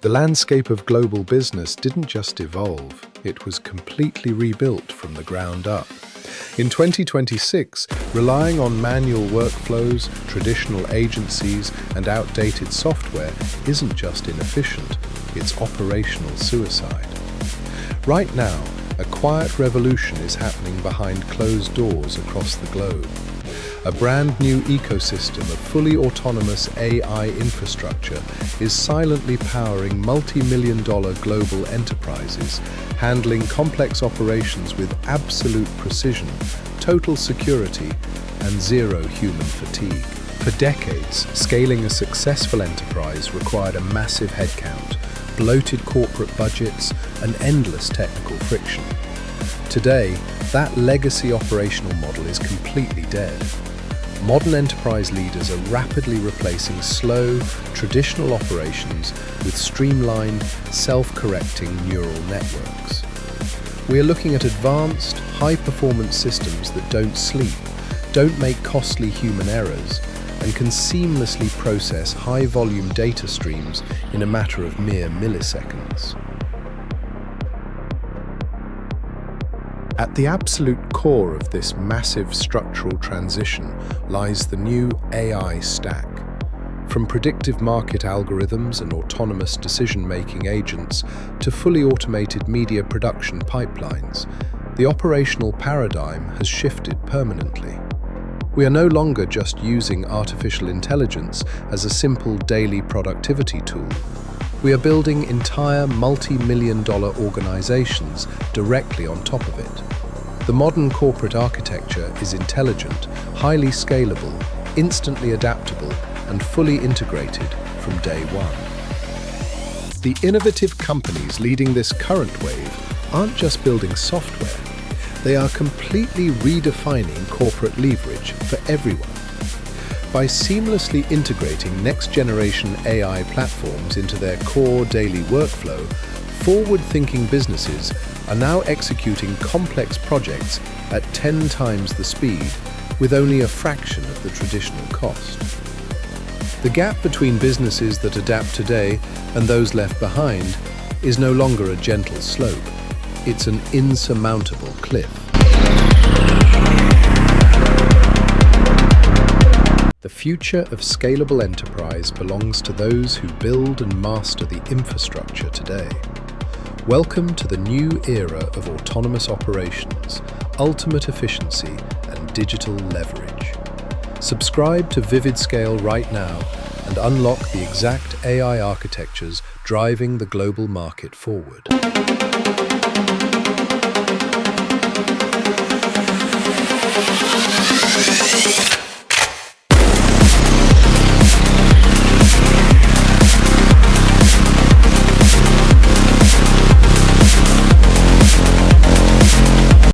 The landscape of global business didn't just evolve, it was completely rebuilt from the ground up. In 2026, relying on manual workflows, traditional agencies, and outdated software isn't just inefficient, it's operational suicide. Right now, a quiet revolution is happening behind closed doors across the globe. A brand new ecosystem of fully autonomous AI infrastructure is silently powering multi-million-dollar global enterprises, handling complex operations with absolute precision, total security, and zero human fatigue. For decades, scaling a successful enterprise required a massive headcount, bloated corporate budgets, and endless technical friction. Today, that legacy operational model is completely dead. Modern enterprise leaders are rapidly replacing slow, traditional operations with streamlined, self-correcting neural networks. We are looking at advanced, high-performance systems that don't sleep, don't make costly human errors, and can seamlessly process high-volume data streams in a matter of mere milliseconds. At the absolute core of this massive structural transition lies the new AI stack. From predictive market algorithms and autonomous decision-making agents to fully automated media production pipelines, the operational paradigm has shifted permanently. We are no longer just using artificial intelligence as a simple daily productivity tool. We are building entire multi-million-dollar organizations directly on top of it. The modern corporate architecture is intelligent, highly scalable, instantly adaptable, and fully integrated from day one. The innovative companies leading this current wave aren't just building software, they are completely redefining corporate leverage for everyone. By seamlessly integrating next-generation AI platforms into their core daily workflow, forward-thinking businesses are now executing complex projects at 10 times the speed with only a fraction of the traditional cost. The gap between businesses that adapt today and those left behind is no longer a gentle slope. It's an insurmountable cliff. The future of scalable enterprise belongs to those who build and master the infrastructure today. Welcome to the new era of autonomous operations, ultimate efficiency, and digital leverage. Subscribe to VividScale right now and unlock the exact AI architectures driving the global market forward.